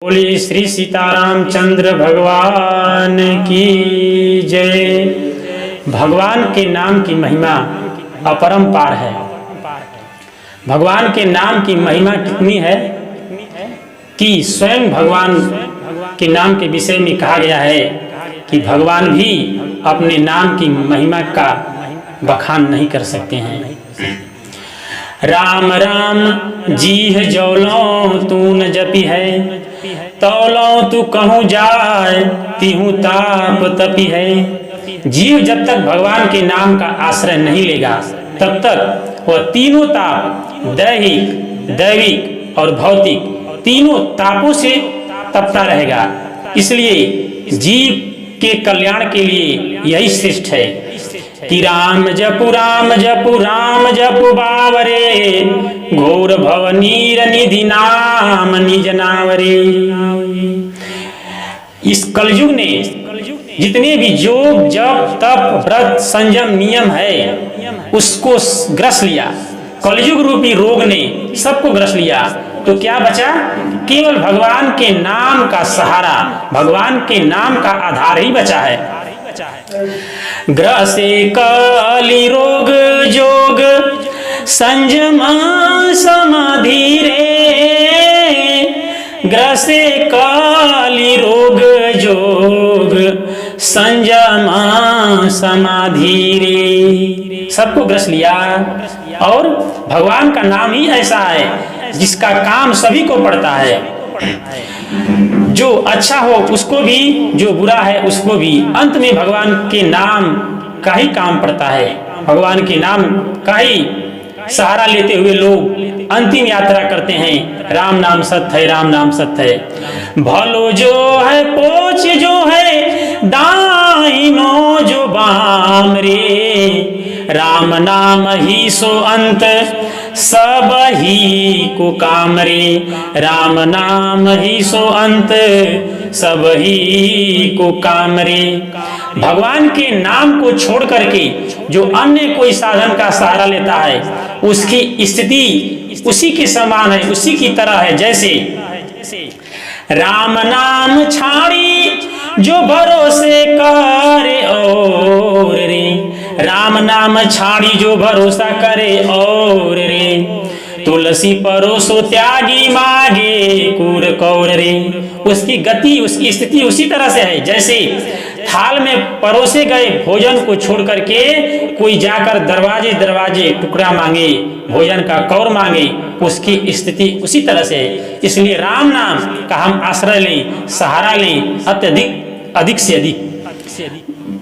बोलिए श्री सीतारामचंद्र भगवान की जय। भगवान के नाम की महिमा अपरंपार है। भगवान के नाम की महिमा कितनी है कि स्वयं भगवान के नाम के विषय में कहा गया है कि भगवान भी अपने नाम की महिमा का बखान नहीं कर सकते हैं। राम राम जीह जौलों तू न जपी है, तौलों तू कहूँ जाए तिहूँ ताप तपी है। जीव जब तक भगवान के नाम का आश्रय नहीं लेगा तब तक वह तीनों ताप दैहिक दैविक और भौतिक तीनों तापों से तपता रहेगा। इसलिए जीव के कल्याण के लिए यही श्रेष्ठ है कि राम जपु राम जपु बावरे, घोर भव नीर निधि नाम निज नावरे। इस कलयुग ने जितने भी योग जप तप व्रत संयम नियम है उसको ग्रस लिया। कलयुग रूपी रोग ने सबको ग्रस लिया तो क्या बचा? केवल भगवान के नाम का सहारा, भगवान के नाम का आधार ही बचा है। ग्रसे काली रोग जोग संयम समाधि रे, ग्रसे काली रोग जोग संयम समाधि रे। सबको ग्रस लिया और भगवान का नाम ही ऐसा है जिसका काम सभी को पड़ता है। जो अच्छा हो उसको भी, जो बुरा है उसको भी, अंत में भगवान के नाम का ही काम पड़ता है। भगवान के नाम का ही सहारा लेते हुए लोग अंतिम यात्रा करते हैं। राम नाम सत्य है, राम नाम सत्य है। भलो जो है पोच जो है दाहिनो जो बाम रे, राम नाम ही सो अंत सब ही को काम रे, राम नाम ही सो अंत सब ही को काम रे। भगवान के नाम को छोड़ करके जो अन्य कोई साधन का सहारा लेता है उसकी स्थिति उसी के समान है, उसी की तरह है जैसे राम नाम छाड़ी जो भरोसे करे और रे, राम नाम छाड़ी जो भरोसा करे और रे। तुलसी परोसो त्यागी मागे कूर कौर रे। उसकी गति उसकी स्थिति उसी तरह से है जैसे थाल में परोसे गए भोजन को छोड़ करके कोई जाकर दरवाजे दरवाजे टुकड़ा मांगे, भोजन का कौर मांगे, उसकी स्थिति उसी तरह से है। इसलिए राम नाम का हम आश्रय लें, सहारा लें, अत्यधिक अधिक से अधिक।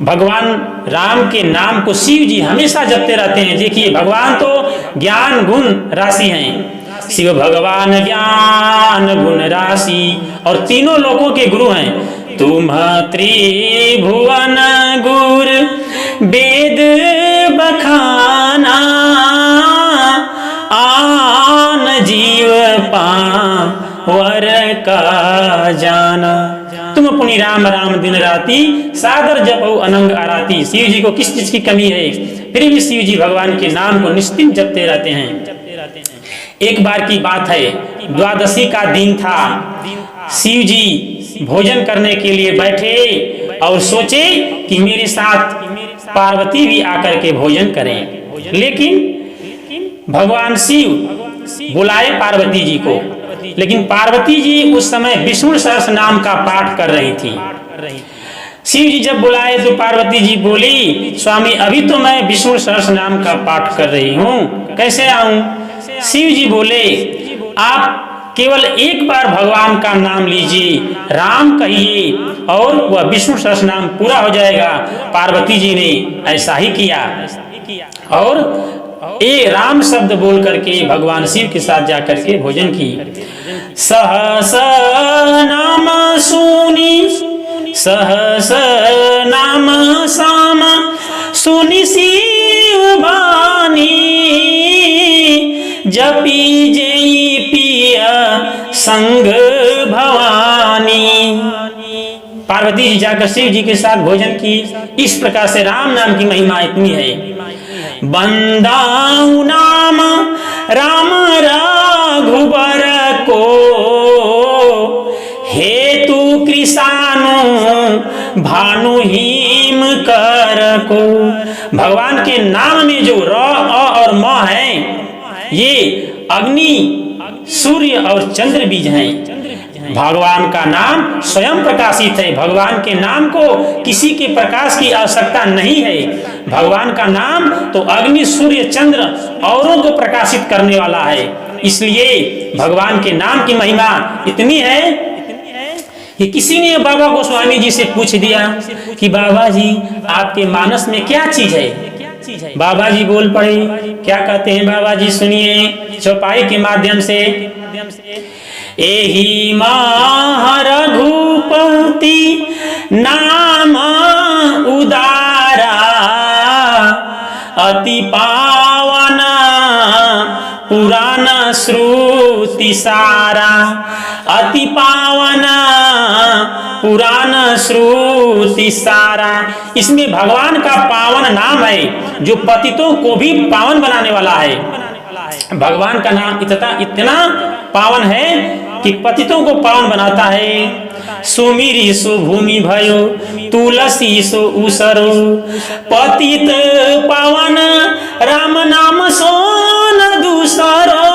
भगवान राम के नाम को शिव जी हमेशा जपते रहते हैं। देखिए भगवान तो ज्ञान गुण राशि हैं, शिव भगवान ज्ञान गुण राशि और तीनों लोगों के गुरु हैं। तुम त्रिभुवन गुर वेद बखाना, आन जीव पावर का जाना। तुम अपनी राम राम दिन राती सादर जपो अनंग आराती। शिव जी को किस चीज की कमी है, फिर भी शिव जी भगवान के नाम को निश्चिंत जपते रहते हैं। एक बार की बात है, द्वादशी का दिन था। शिव जी भोजन करने के लिए बैठे और सोचे कि मेरे साथ पार्वती भी आकर के भोजन करें, लेकिन भगवान शिव बुलाए पार्वती जी को, लेकिन पार्वती जी उस समय विष्णु सहस्त्र नाम का पाठ कर रही थी। शिव जी जब बुलाए तो पार्वती जी बोली, स्वामी अभी तो मैं विष्णु सहस्त्र नाम का पाठ कर रही हूँ, कैसे आऊं? शिव जी बोले, आप केवल एक बार भगवान का नाम लीजिए, राम कहिए और वह विष्णु सहस्त्र नाम पूरा हो जाएगा। पार्वती जी ने ऐसा ही किया और ए राम शब्द बोल करके भगवान शिव के साथ जाकर के भोजन की। सहस नाम सुनी सहस नाम साम सुनी शिव बानी, जपी जई पिया संग भवानी। पार्वती जी जाकर शिव जी के साथ भोजन की। इस प्रकार से राम नाम की महिमा इतनी है। बंदाऊ नाम राम रघुबर को हेतु कृषाणु भानु हिम कर को। भगवान के नाम में जो र अ और म है, ये अग्नि, सूर्य और चंद्र बीज हैं। भगवान का नाम स्वयं प्रकाशित है। भगवान के नाम को किसी के प्रकाश की आवश्यकता नहीं है। भगवान का नाम तो अग्नि, सूर्य, चंद्र औरों को प्रकाशित करने वाला है। इसलिए भगवान के नाम की महिमा इतनी है कि किसी ने बाबा गोस्वामी जी से पूछ दिया कि बाबा जी आपके मानस में क्या चीज है। बाबा जी बोल पड़े। क्या कहते हैं बाबा जी, सुनिए चौपाई के माध्यम से। एहि रघुपति नाम उदारा, अति पावन पुराण श्रुति सारा। अति पावन पुराण श्रुति सारा। इसमें भगवान का पावन नाम है जो पतितों को भी पावन बनाने वाला है। भगवान का नाम इतना पावन है कि पतितों को पावन बनाता है। सुमिरी सो भूमि भयो, तुलसी सो उसरो, पतित पावन राम नाम सो न दूसरो।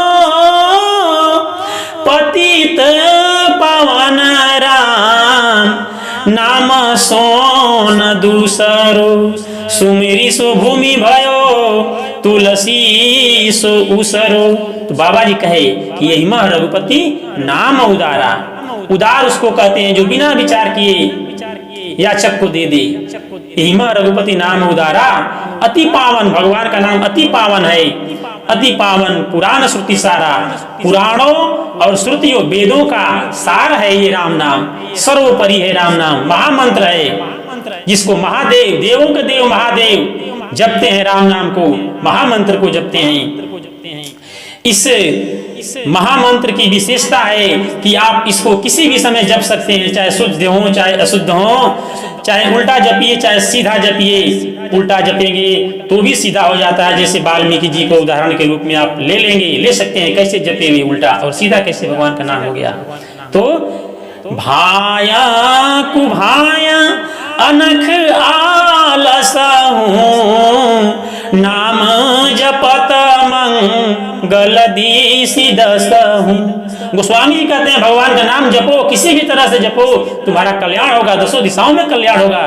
पतित पावन राम नाम सो न दूसरो। सुमिरी सो भूमि भयो, तुलसी सो उसरो। तो बाबा जी कहे कि यही मह रघुपति नाम उदारा। उदार उसको कहते हैं जो बिना विचार किए याचक को दे दे। यही मह रघुपति नाम उदारा, अति पावन। भगवान का नाम अति पावन है। अति पावन पुराण श्रुति सारा। पुराणों और श्रुतियों वेदों का सार है ये राम नाम। सर्वोपरि है राम नाम, महामंत्र है जिसको महादेव, देवों के देव महादेव जपते हैं। राम नाम को, महामंत्र को जपते हैं। इस महामंत्र की विशेषता है कि आप इसको किसी भी समय जप सकते हैं, चाहे शुद्ध हो चाहे अशुद्ध हो, चाहे उल्टा जपिए चाहे सीधा जपिए। उल्टा जपेंगे तो भी सीधा हो जाता है। जैसे वाल्मीकि जी को उदाहरण के रूप में आप ले सकते हैं। कैसे जपे हुए उल्टा और सीधा कैसे भगवान का नाम हो गया। तो भाया कुभाया अनख आलस हूँ, नाम जपत मंगल दीसी दस हूँ। गोस्वामी जी कहते हैं भगवान का नाम जपो, किसी भी तरह से जपो, तुम्हारा कल्याण होगा, दसों दिशाओं में कल्याण होगा।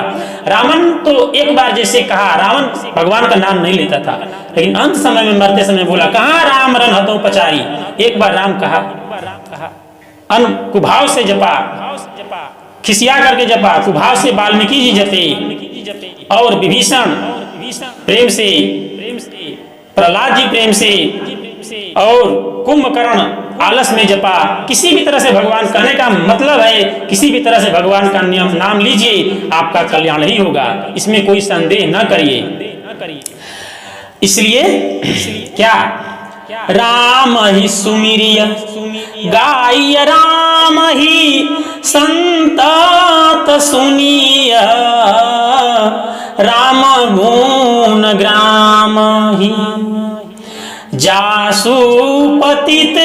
रावण तो एक बार जैसे कहा, रावण भगवान का नाम नहीं लेता था, लेकिन अंत समय में मरते समय बोला कहाँ राम रन हतो पचारी। एक बार राम कहा, कुभाव से जपा, खिसिया करके जपा। कुभाव से वाल्मीकि जी जपे और विभीषण प्रेम से, प्रहलाद जी प्रेम से और कुंभकर्ण आलस में जपा। किसी भी तरह से भगवान कहने का मतलब है किसी भी तरह से भगवान का नाम लीजिए, आपका कल्याण ही होगा, इसमें कोई संदेह न करिए। इसलिए क्या राम ही सुमिरिय गाय, राम ही संतात सुनिय, राम गुण ग्राम ही जासु पतित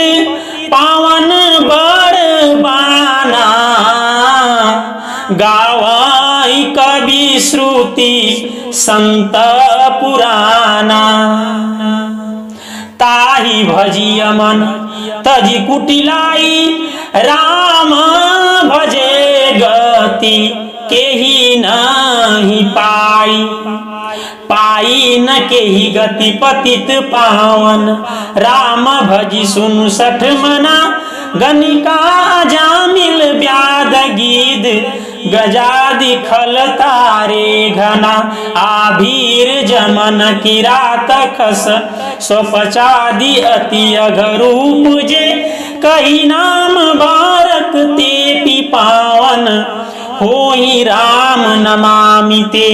पावन बड़बाना, गावाई कवि श्रुति संत पुराना। ताहि भजिय मन तजी कुटिलाई, राम भजे गति केहि नहीं पाई। पाई न केहि गति पतित पावन, राम भजी सुनु सठ मना। गनिका जामिल व्याध गीद, गजादि खल तारे घना। आभीर जमन किरात खस, स्वपचादि अति अघरूप जे। कही नाम बारक ते पावन, होहि राम नमामि ते,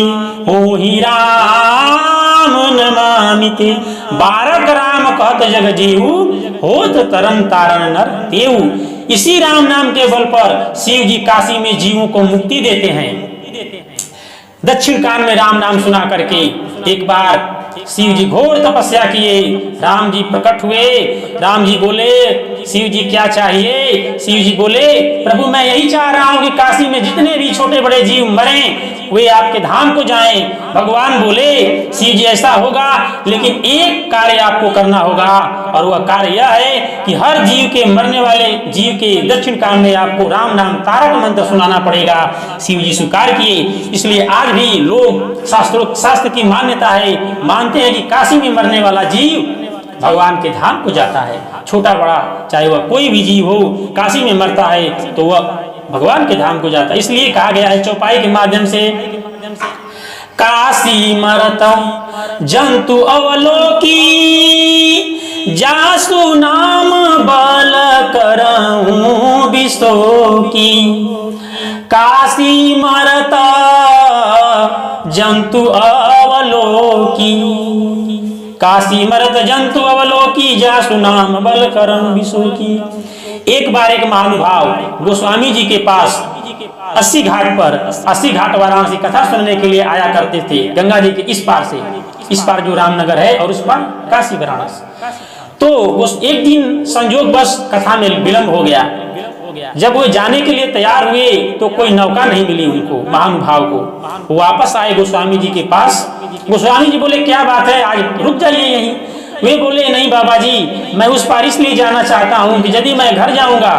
होहि राम नमामि ते। बारक राम कहत जग जेऊ, होत तरन तारण नर तेऊ। इसी राम नाम के बल पर शिव जी काशी में जीवों को मुक्ति देते हैं। दक्षिण कान में राम नाम सुना करके एक बार शिव जी घोर तपस्या किए, राम जी प्रकट हुए। राम जी बोले शिव जी क्या चाहिए? शिव जी बोले प्रभु मैं यही चाह रहा हूं कि काशी में जितने भी छोटे बड़े जीव मरें वे आपके धाम को जाएं। भगवान बोले शिव जी ऐसा होगा, लेकिन एक कार्य आपको करना होगा, और वह कार्य यह है कि हर जीव के मरने वाले जीव के दक्षिण कान में आपको राम नाम तारक मंत्र सुनाना पड़ेगा। शिव जी स्वीकार किए। इसलिए आज भी लोग शास्त्र की मान्यता है, मानते हैं कि काशी में मरने वाला जीव भगवान के धाम को जाता है। छोटा बड़ा चाहे वह कोई भी जीव हो, काशी में मरता है तो वह भगवान के धाम को जाता है। इसलिए कहा गया है चौपाई के माध्यम से, काशी मरत जंतु अवलोकी, जासु नाम बल करऊं विशोकी। काशी मरत जंतु अवलोकी, काशी मरत जंतु अवलोकी, जासु नाम बल करऊं विशोकी। एक बार एक महानुभाव गोस्वामी जी के पास 80 घाट पर, 80 घाट वाराणसी कथा सुनने के लिए आया करते थे। गंगा जी के इस पार से, इस पार जो रामनगर है और उस पार काशी वाराणसी। तो उस एक दिन संयोग बस कथा में विलंब हो गया। जब वो जाने के लिए तैयार हुए तो कोई नौका नहीं मिली उनको, महानुभाव को। वापस आए गोस्वामी जी के पास। गोस्वामी जी बोले क्या बात है, आज रुक जाइए यहीं। वे बोले नहीं बाबा जी, मैं उस पार इसलिए जाना चाहता हूँ कि यदि मैं घर जाऊंगा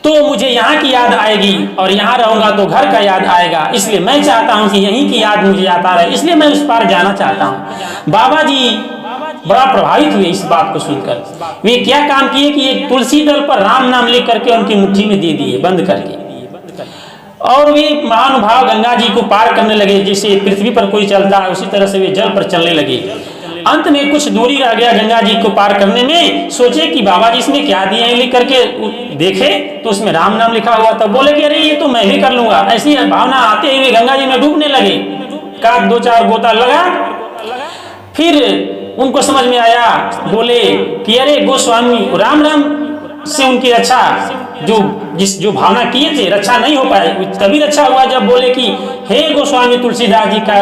तो मुझे यहाँ की याद आएगी, और यहाँ रहूंगा तो घर का याद आएगा। इसलिए मैं चाहता हूँ कि यहीं की याद मुझे आता रहे, इसलिए मैं उस पार जाना चाहता हूँ। बाबा जी बड़ा प्रभावित हुए इस बात को सुनकर। वे क्या काम किए कि एक तुलसी दल पर राम नाम लिख करके उनकी मुट्ठी में दे दिए बंद करके, और वे महानुभाव गंगा जी को पार करने लगे। जैसे पृथ्वी पर कोई चलता है उसी तरह से वे जल पर चलने लगे। अंत में कुछ दूरी रह गया गंगा जी को पार करने में। सोचे कि बाबा जी इसमें क्या दिए हैं, लिख करके देखे तो उसमें राम नाम लिखा हुआ था। बोले कि अरे ये तो मैं भी कर लूंगा। ऐसी भावना आते हुए गंगा जी में डूबने लगे। का 2-4 गोता लगा, फिर उनको समझ में आया। बोले कि अरे गोस्वामी राम राम से उनकी रक्षा जो भावना किए थे रक्षा नहीं हो पाए। तभी रक्षा हुआ जब बोले कि हे गोस्वामी तुलसीदास जी का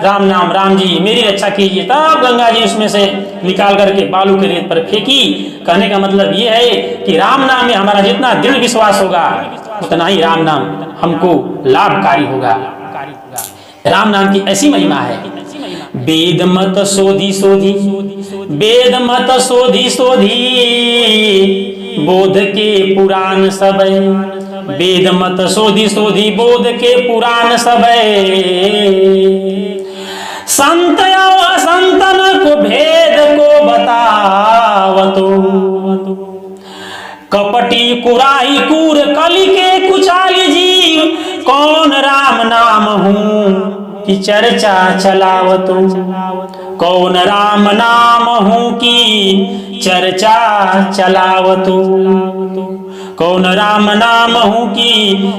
राम नाम, राम जी मेरी रक्षा कीजिए। तब गंगा जी उसमें से निकाल करके बालू के रेत पर फेंकी। कहने का मतलब ये है कि राम नाम में हमारा जितना दृढ़ विश्वास होगा उतना ही राम नाम हमको लाभकारी होगा। राम नाम की ऐसी महिमा है। वेद मत सोधी सोधी, वेद मत सोधी सोधी, बोध के पुराण सब, वेद मत सोधी सोधी, बोध के पुराण सब। संत असंतन को भेद को बतावतो, कपटी कुराई कूर कली के कुचाली जीव, कौन राम नाम हूँ की चर्चा चलावतो, कौन राम नाम हूँ की चर्चा चलावतो, कौन राम नाम हूँ की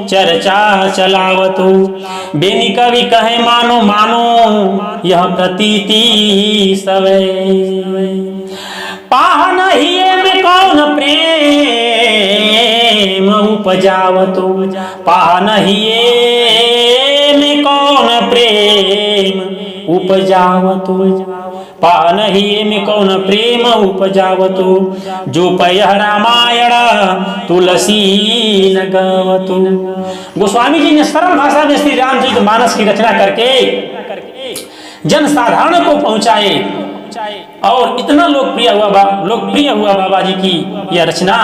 चर्चा चलावतो। बेनी कवि कहे मानो मानो यह प्रतीति सवै, पाह नहीं में कौन प्रेम उपजावतो, पाह नहीं में कौन प्रेम उपजावतो, पाह नहीं में कौन प्रेम उपजावतो। जो पय रामायण तुलसी न गावतो। गोस्वामी जी ने सरल भाषा में श्री रामचरित मानस की रचना करके जन साधारण को पहुंचाए, और इतना लोकप्रिय हुआ बाबा जी की यह रचना,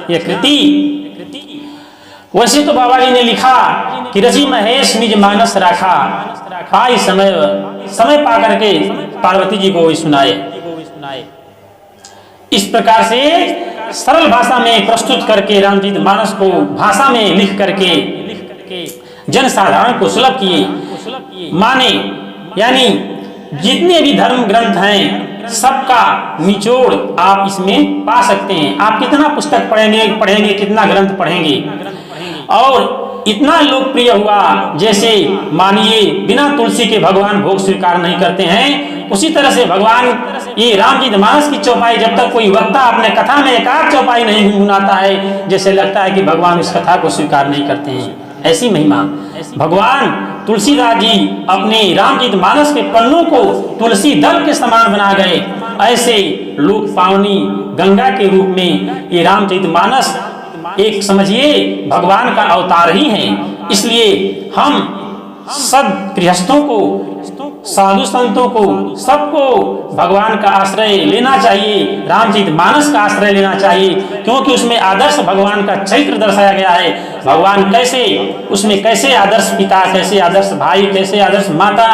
यह कृति। वैसे तो बाबा जी ने लिखा कि रचि महेश निज मानस राखा, आई समय पा करके पार्वती जी को सुनाए। इस प्रकार से सरल भाषा में प्रस्तुत करके रामचरित मानस को भाषा में लिख करके जन साधारण को सुलभ किए। माने यानी जितने भी धर्म ग्रंथ हैं सबका निचोड़ आप इसमें पा सकते हैं। आप कितना पुस्तक पढ़ेंगे कितना ग्रंथ पढ़ेंगे, और इतना लोकप्रिय हुआ। जैसे मानिए बिना तुलसी के भगवान भोग स्वीकार नहीं करते हैं, उसी तरह से भगवान ये रामचरित मानस की चौपाई जब तक कोई वक्ता अपने कथा में एक आध चौपाई नहीं गुनगुनाता है, जैसे लगता है कि भगवान उस कथा को स्वीकार नहीं करते हैं। ऐसी महिमा। भगवान तुलसीदास जी अपने रामचरितमानस के पन्नों को तुलसी दल के समान बना गए। ऐसे लोक पावनी गंगा के रूप में ये रामचरितमानस एक समझिए भगवान का अवतार ही है। इसलिए हम सब गृहस्थों को, साधु संतों को, सबको भगवान का आश्रय लेना चाहिए, रामचरितमानस का आश्रय लेना चाहिए, क्योंकि उसमें आदर्श भगवान का चरित्र दर्शाया गया है। भगवान कैसे, उसमें कैसे आदर्श पिता, कैसे आदर्श भाई, कैसे आदर्श माता,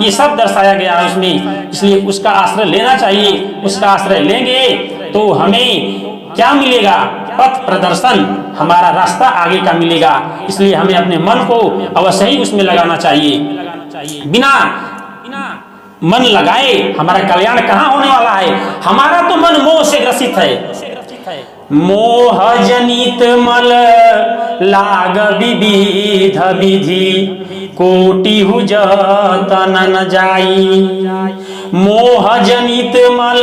ये सब दर्शाया गया है उसमें। इसलिए उसका आश्रय लेना चाहिए। उसका आश्रय लेंगे तो हमें क्या मिलेगा? पथ प्रदर्शन, हमारा रास्ता आगे का मिलेगा। इसलिए हमें अपने मन को अवश्य ही उसमें लगाना चाहिए। बिना मन लगाए हमारा कल्याण कहाँ होने वाला है? हमारा तो मन मोह से ग्रसित है। मोह जनित मल लाग विविध विधि, कोटि जतन न जाई। मोह जनित मल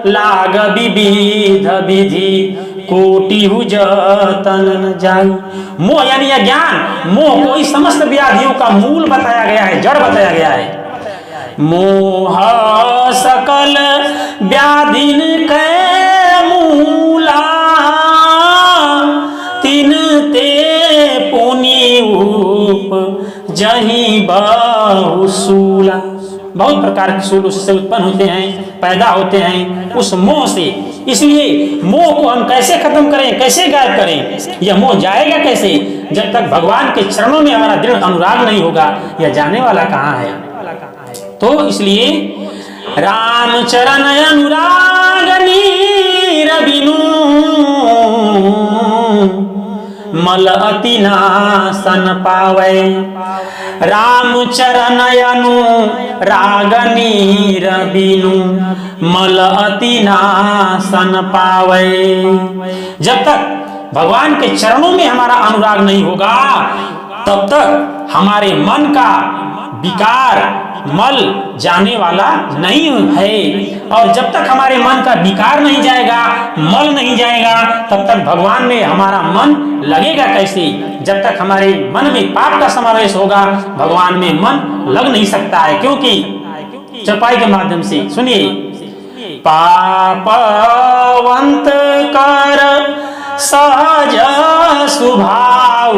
लाग विविध विधि, कोटि जतन न जाई। मोह यानी अज्ञान। मोह को इस समस्त व्याधियों का मूल बताया गया है, जड़ बताया गया है। मोह सकल व्याधिन के मूला, तिन ते पुनि उप जहीं बहुसूला। बहुत प्रकार के सूल उससे उत्पन्न होते हैं, पैदा होते हैं उस मोह से। इसलिए मोह को हम कैसे खत्म करें, कैसे गायब करें? यह मोह जाएगा कैसे? जब तक भगवान के चरणों में हमारा दृढ़ अनुराग नहीं होगा, यह जाने वाला कहाँ है? तो इसलिए राम चरण अनुराग नीर बिनु, मल अति नासन पावै। राम चरण अनुराग नीर बिनु, मल अति नासन पावै। जब तक भगवान के चरणों में हमारा अनुराग नहीं होगा, तब तक हमारे मन का विकार, मल जाने वाला नहीं है। और जब तक हमारे मन का विकार नहीं जाएगा, मल नहीं जाएगा, तब तक भगवान में हमारा मन लगेगा कैसे? जब तक हमारे मन में पाप का समावेश होगा, भगवान में मन लग नहीं सकता है। क्योंकि चौपाई के माध्यम से सुनिए, पापवंत कर सहज स्वभाव,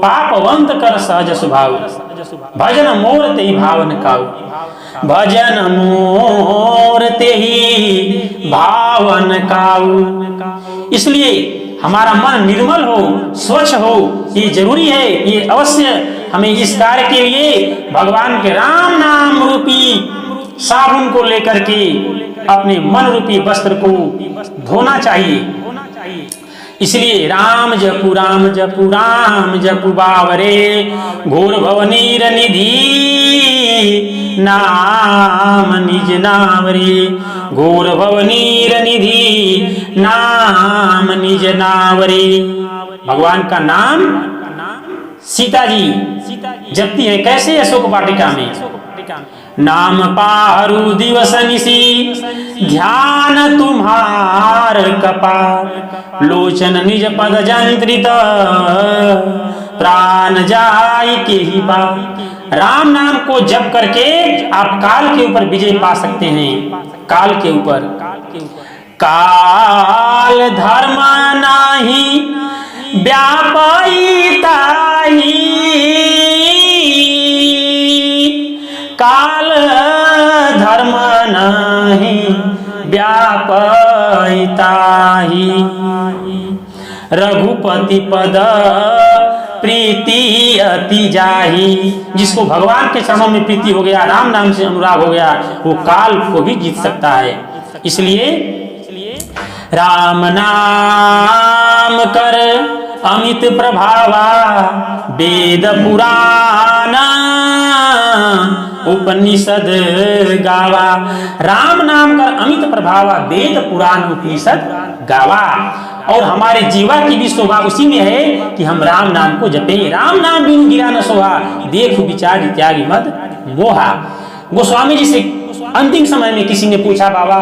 पापवंत कर सहज स्वभाव, भजन मोर ते ही भावन काऊ। भजन मोर ते ही भावन काऊ। इसलिए हमारा मन निर्मल हो, स्वच्छ हो, ये जरूरी है। ये अवश्य हमें इस कार्य के लिए भगवान के राम नाम रूपी साबुन को लेकर के अपने मन रूपी वस्त्र को धोना चाहिए। इसलिए राम जपु राम जपु राम जपु बावरे, घोर भवनीर निधि नाम निज नावरे। घोर भवनीर निधि नाम निज नावरे। भगवान का नाम सीता जी जपती है। कैसे? अशोक वाटिका में। नाम पारु दिवस निसी, ध्यान तुम्हार कपार। लोचन निज पद जंत्रित, प्राण जाय के ही पार। राम नाम को जप करके आप काल के ऊपर विजय पा सकते हैं। काल के ऊपर। काल धर्म नाही व्यापई ताही, काल धर्म नहीं व्यापई ताही। रघुपति पद प्रीति अति जाही। जिसको भगवान के चरणों में प्रीति हो गया, राम नाम से अनुराग हो गया, वो काल को भी जीत सकता है। इसलिए राम नाम कर अमित प्रभावा, वेद पुराण उपनिषद गावा। राम नाम कर अमित प्रभावा, वेद पुराण उपनिषद गावा। और हमारे जीवा की भी शोभा उसी में है कि हम राम नाम को जपे। राम नाम बिनु गिरा न सोहा, देख विचार त्यागी मत मोहा। गोस्वामी जी से अंतिम समय में किसी ने पूछा, बाबा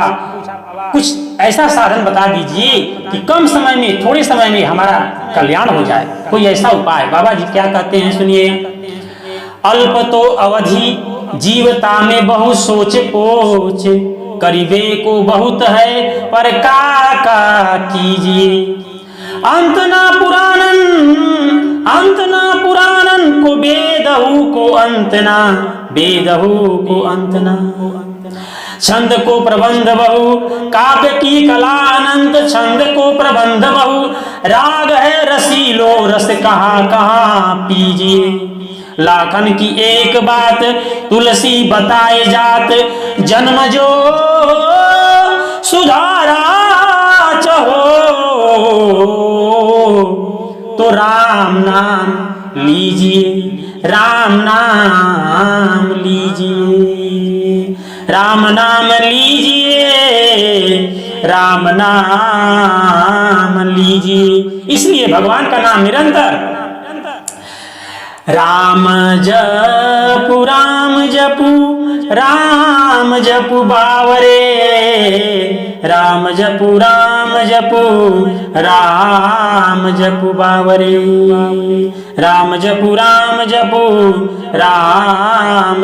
कुछ ऐसा साधन बता दीजिए कि कम समय में, थोड़े समय में हमारा कल्याण हो जाए, कोई ऐसा उपाय। बाबा जी क्या कहते हैं सुनिए। अल्प तो अवधि जीवता में बहु सोच पोच, करीबे को बहुत है पर का कीजिए। अंत ना पुराणन को बेदहू को अंतना, बेदहू को अंतना। छंद को प्रबंध बहु काव्य की कला अनंत, छंद को प्रबंध बहु राग है रसीलो रस कहाँ कहाँ पीजिए। लाखन की एक बात तुलसी बताए जात, जन्म जो सुधारा चहो तो राम नाम लीजिए, राम नाम लीजिए, राम नाम लीजिए, राम नाम लीजिए। इसलिए भगवान का नाम निरंतर राम जपु राम जपु बावरे, राम जपु राम जपु बावरे, राम जपु राम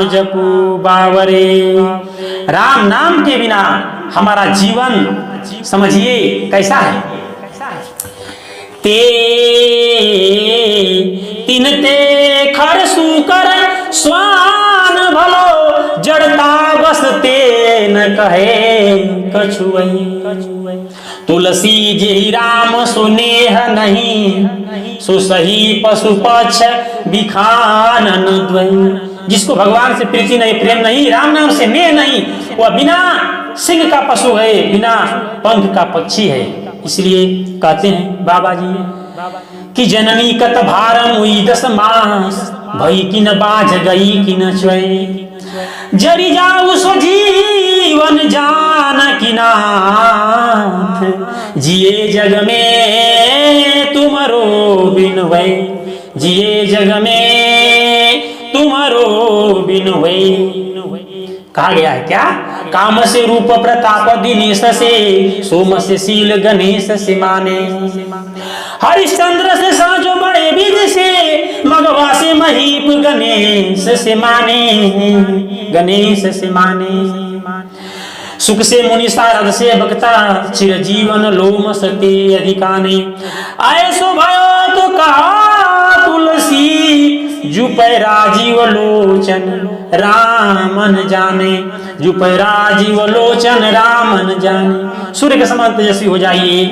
जपु बावरे। राम नाम के बिना हमारा जीवन समझिए कैसा है। तीन ते खर सुकर स्वान भलो, जड़ता बसते न कहे कछुए। तुलसी जी राम सुनेह नहीं, सो सही पशु पक्ष बिखानन द्वय। जिसको भगवान से प्रीति नहीं, प्रेम नहीं, राम नाम से नेह नहीं, वह बिना सिंह का पशु है, बिना पंख का पक्षी है। इसलिए कहते हैं बाबा जी कि जननी कत भारम हुई 10 मास, भई कि न बाझ गई कि न चुए। जरी जाऊ सो जीवन जान कि नाथ, जिए जग में तुमरो बिन भय, जिए जग में तुमरो बिन भय। कहा गया है क्या? काम से रूप प्रताप दिनेश से, सोम से शील गणेश से माने। हरिश्चंद्र से साजो बड़े विध से, मगवा से महीप गणेश से माने, गणेश से माने। सुख से मुनि सारद से भक्ता, चिरजीवन लोम सते अधिकाने। ऐसो भयो तो कहा तुलसी, जुपै राजीव लोचन रामन जाने, जुपै राजीव लोचन रामन जाने। सूर्य के समान तेजस्वी हो जाइए,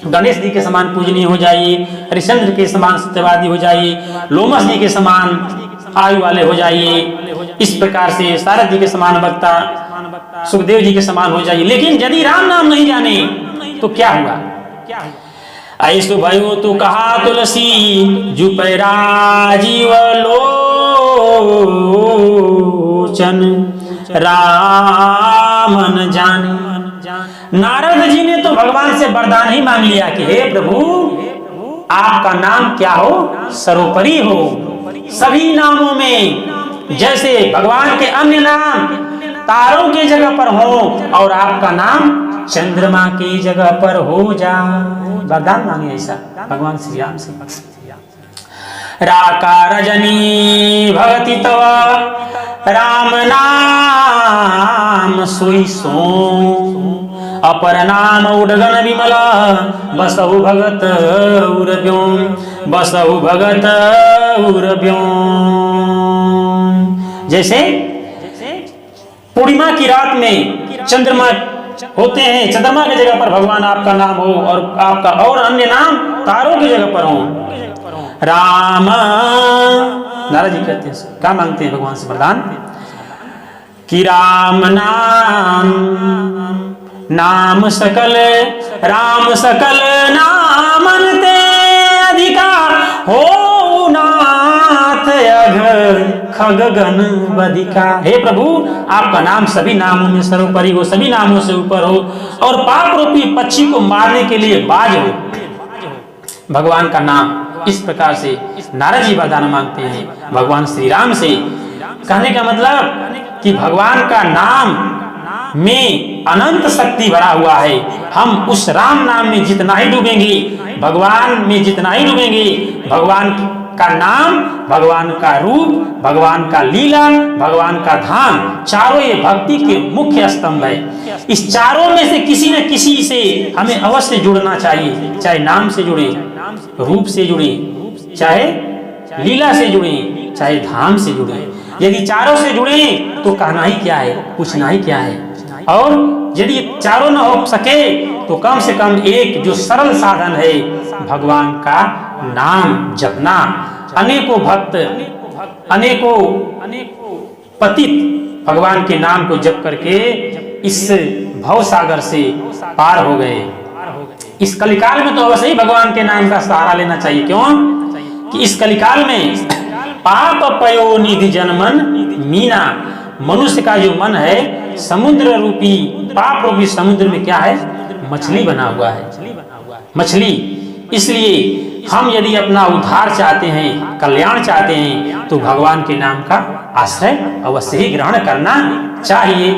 गणेश जी के समान पूजनीय हो जाइए, हरिश्चंद्र के समान सत्यवादी हो जाइए, लोमस जी के समान आयु वाले हो जाइए। इस प्रकार से सारद जी के समान वक्ता, सुखदेव जी के समान हो जाइए। लेकिन यदि राम नाम नहीं जाने तो क्या हुआ? ऐसो भयो तो कहा तुलसी, जुपै राजीव लोचन रामन जाने। नारद जी ने तो भगवान से वरदान ही मांग लिया कि हे प्रभु, आपका नाम क्या हो? सर्वोपरि हो, सभी नामों में। जैसे भगवान के अन्य नाम तारों की जगह पर हो और आपका नाम चंद्रमा की जगह पर हो जाए। वरदान मांगे ऐसा भगवान श्री राम से। राका रजनी भगति तव, राम नाम सोई सो। अपर नाम उडगन विमला, बसहु भगत उर्व्योम, बसहु भगत उर्व्योम। जैसे पूर्णिमा की रात में चंद्रमा होते हैं, चंद्रमा की जगह पर भगवान आपका नाम हो और आपका और अन्य नाम तारों की जगह पर हो। राम, नारद जी कहते हैं, क्या मांगते हैं भगवान से वरदान कि राम नाम, नाम सकल, राम सकल नामन ते अधिका, हो नाथ अघ खग गण बधिका। हे प्रभु, आपका नाम सभी नामों में सर्वोपरि हो, सभी नामों से ऊपर हो और पाप रूपी पक्षी को मारने के लिए बाज हो भगवान का नाम। इस प्रकार से नारद जी वरदान मांगते हैं भगवान श्री राम से। कहने का मतलब कि भगवान का नाम में अनंत शक्ति भरा हुआ है। हम उस राम नाम में जितना ही डूबेंगे, भगवान में जितना ही डूबेंगे, भगवान का नाम, भगवान का रूप, भगवान का लीला, भगवान का धाम, चारों ये भक्ति के मुख्य स्तंभ है। इस चारों में से किसी न किसी से हमें अवश्य जुड़ना चाहिए, चाहे नाम से जुड़े, रूप से जुड़े, चाहे लीला से जुड़े, चाहे धाम से जुड़े। यदि चारों से जुड़े तो कहना ही क्या है, पूछना ही क्या है। और यदि चारों न हो सके तो कम से कम एक जो सरल साधन है, भगवान का नाम जपना। अनेकों भक्त, अनेकों पतित भगवान के नाम को जप करके इस भव सागर से पार हो गए। इस कलिकाल में तो अवश्य ही भगवान के नाम का सहारा लेना चाहिए। क्यों कि इस कलिकाल में पाप पयो निधि जनमन मीना, मनुष्य का जो मन है समुद्र रूपी, पाप रूपी समुद्र में क्या है, मछली बना हुआ है, मछली। इसलिए हम यदि अपना उद्धार चाहते हैं, कल्याण चाहते हैं, तो भगवान के नाम का आश्रय अवश्य ही ग्रहण करना चाहिए।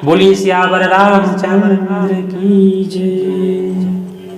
बोलिए सियावर रामचंद्र की जय।